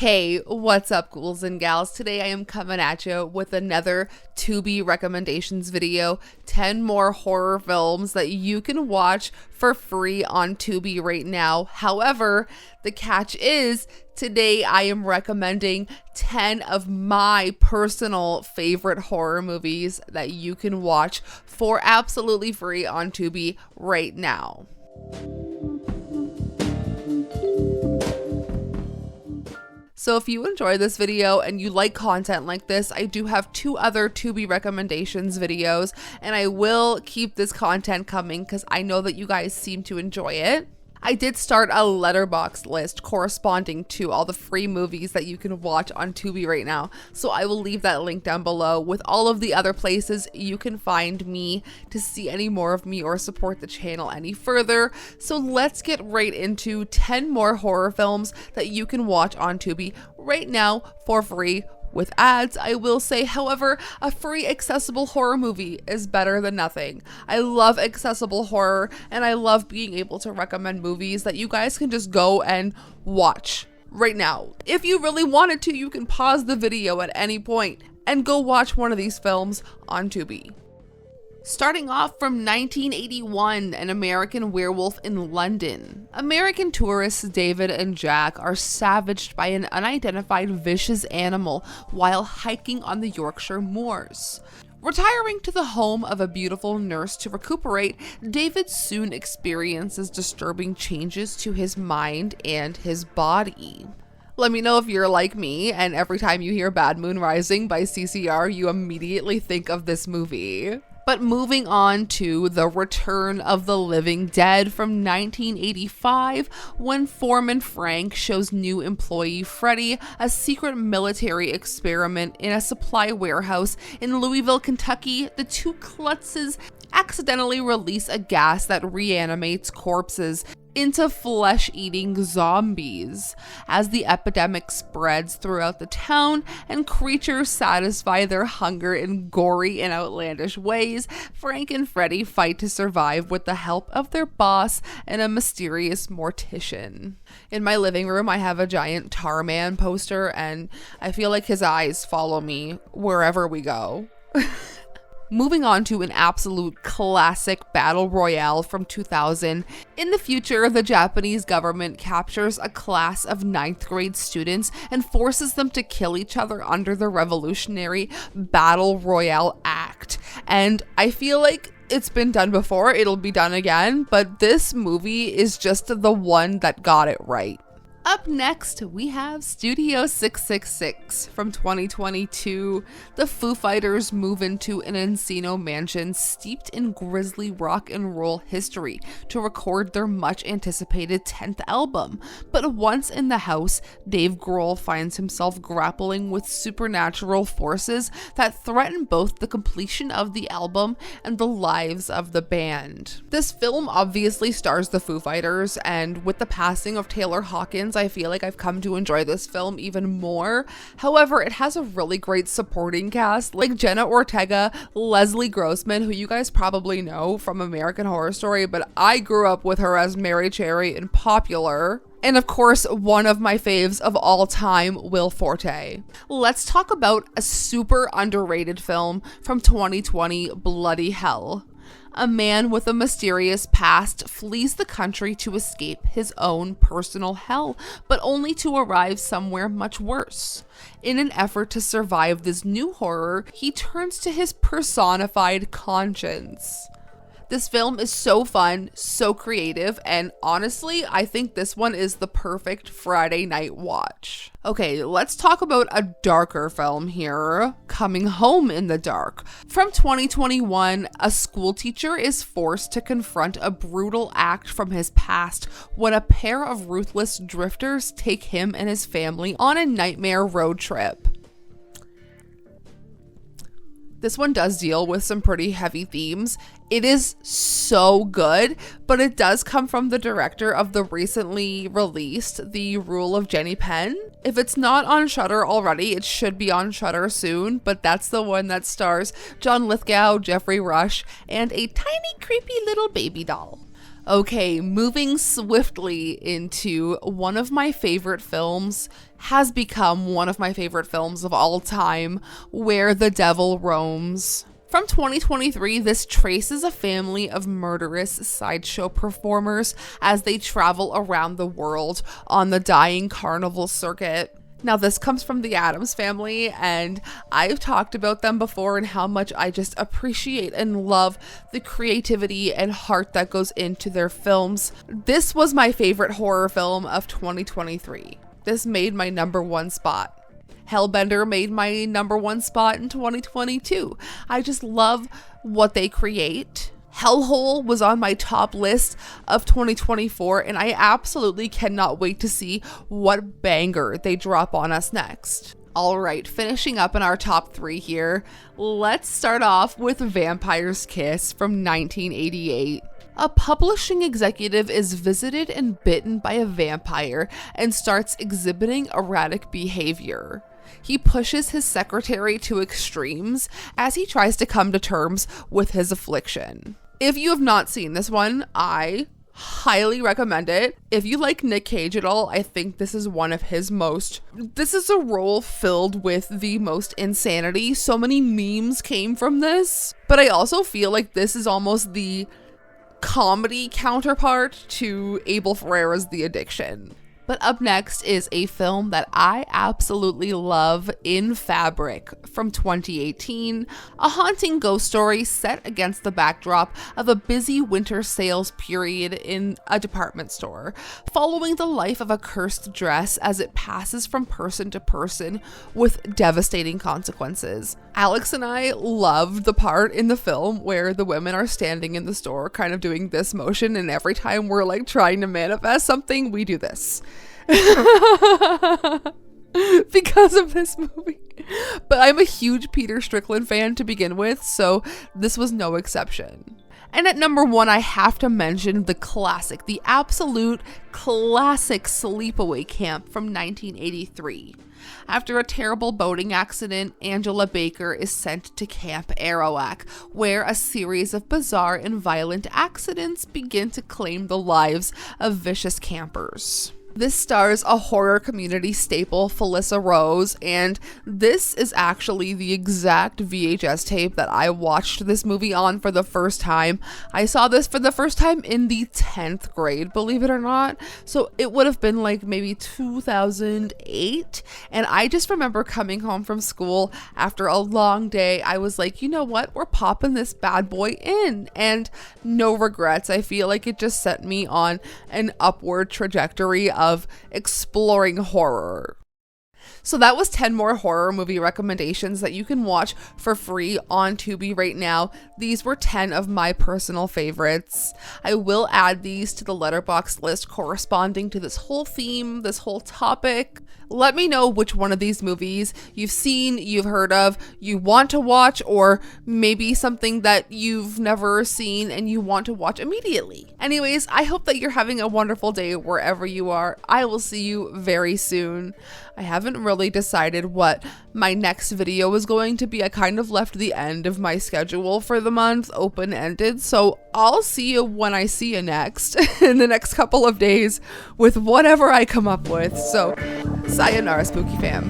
Hey, what's up, ghouls and gals? Today I am coming at you with another Tubi recommendations video. 10 more horror films that you can watch for free on Tubi right now. However, the catch is today I am recommending 10 of my personal favorite horror movies that you can watch for absolutely free on Tubi right now. So if you enjoy this video and you like content like this, I do have 2 other Tubi recommendations videos, and I will keep this content coming because I know that you guys seem to enjoy it. I did start a letterbox list corresponding to all the free movies that you can watch on Tubi right now. So I will leave that link down below with all of the other places you can find me to see any more of me or support the channel any further. So let's get right into 10 more horror films that you can watch on Tubi right now for free. With ads, I will say, however, a free accessible horror movie is better than nothing. I love accessible horror, and I love being able to recommend movies that you guys can just go and watch right now. If you really wanted to, you can pause the video at any point and go watch one of these films on Tubi. Starting off from 1981, An American Werewolf in London. American tourists David and Jack are savaged by an unidentified vicious animal while hiking on the Yorkshire moors. Retiring to the home of a beautiful nurse to recuperate, David soon experiences disturbing changes to his mind and his body. Let me know if you're like me, and every time you hear Bad Moon Rising by CCR, you immediately think of this movie. But moving on to The Return of the Living Dead from 1985, when Foreman Frank shows new employee Freddy a secret military experiment in a supply warehouse in Louisville, Kentucky, the two klutzes accidentally release a gas that reanimates corpses into flesh-eating zombies. As the epidemic spreads throughout the town and creatures satisfy their hunger in gory and outlandish ways, Frank and Freddy fight to survive with the help of their boss and a mysterious mortician. In my living room, I have a giant Tarman poster, and I feel like his eyes follow me wherever we go. Moving on to an absolute classic battle royale from 2000. In the future, the Japanese government captures a class of 9th grade students and forces them to kill each other under the Revolutionary Battle Royale Act. And I feel like it's been done before, it'll be done again, but this movie is just the one that got it right. Up next, we have Studio 666 from 2022. The Foo Fighters move into an Encino mansion steeped in grisly rock and roll history to record their much anticipated 10th album. But once in the house, Dave Grohl finds himself grappling with supernatural forces that threaten both the completion of the album and the lives of the band. This film obviously stars the Foo Fighters, and with the passing of Taylor Hawkins, I feel like I've come to enjoy this film even more. However, it has a really great supporting cast like Jenna Ortega, Leslie Grossman, who you guys probably know from American Horror Story, but I grew up with her as Mary Cherry in Popular. And of course, one of my faves of all time, Will Forte. Let's talk about a super underrated film from 2020, Bloody Hell. A man with a mysterious past flees the country to escape his own personal hell, but only to arrive somewhere much worse. In an effort to survive this new horror, he turns to his personified conscience. This film is so fun, so creative, and honestly, I think this one is the perfect Friday night watch. Okay, let's talk about a darker film here, Coming Home in the Dark. From 2021, a school teacher is forced to confront a brutal act from his past when a pair of ruthless drifters take him and his family on a nightmare road trip. This one does deal with some pretty heavy themes. It is so good, but it does come from the director of the recently released The Rule of Jenny Penn. If it's not on Shudder already, it should be on Shudder soon, but that's the one that stars John Lithgow, Jeffrey Rush, and a tiny creepy little baby doll. Okay, moving swiftly into one of my favorite films, has become one of my favorite films of all time, Where the Devil Roams. From 2023, this traces a family of murderous sideshow performers as they travel around the world on the dying carnival circuit. Now, this comes from the Addams Family, and I've talked about them before and how much I just appreciate and love the creativity and heart that goes into their films. This was my favorite horror film of 2023. This made my #1 spot. Hellbender made my #1 spot in 2022. I just love what they create. Hellhole was on my top list of 2024, and I absolutely cannot wait to see what banger they drop on us next. All right, finishing up in our top 3 here, let's start off with Vampire's Kiss from 1988. A publishing executive is visited and bitten by a vampire and starts exhibiting erratic behavior. He pushes his secretary to extremes as he tries to come to terms with his affliction. If you have not seen this one, I highly recommend it. If you like Nick Cage at all, I think this is one of his most... This is a role filled with the most insanity. So many memes came from this, but I also feel like this is almost the comedy counterpart to Abel Ferrara's The Addiction. But up next is a film that I absolutely love, In Fabric from 2018, a haunting ghost story set against the backdrop of a busy winter sales period in a department store, following the life of a cursed dress as it passes from person to person with devastating consequences. Alex and I loved the part in the film where the women are standing in the store kind of doing this motion, and every time we're like trying to manifest something, we do this. Because of this movie. But I'm a huge Peter Strickland fan to begin with, so this was no exception. And at #1, I have to mention the classic, the absolute classic Sleepaway Camp from 1983. After a terrible boating accident, Angela Baker is sent to Camp Arawak, where a series of bizarre and violent accidents begin to claim the lives of vicious campers. This stars a horror community staple, Felissa Rose, and this is actually the exact VHS tape that I watched this movie on for the first time. I saw this for the first time in the 10th grade, believe it or not. So it would have been like maybe 2008. And I just remember coming home from school after a long day. I was like, you know what? We're popping this bad boy in. And no regrets. I feel like it just set me on an upward trajectory of exploring horror. So that was 10 more horror movie recommendations that you can watch for free on Tubi right now. These were 10 of my personal favorites. I will add these to the letterboxd list corresponding to this whole theme, this whole topic. Let me know which one of these movies you've seen, you've heard of, you want to watch, or maybe something that you've never seen and you want to watch immediately. Anyways, I hope that you're having a wonderful day wherever you are. I will see you very soon. I haven't really decided what my next video is going to be. I kind of left the end of my schedule for the month open-ended, so I'll see you when I see you next in the next couple of days with whatever I come up with. So sayonara, spooky fam.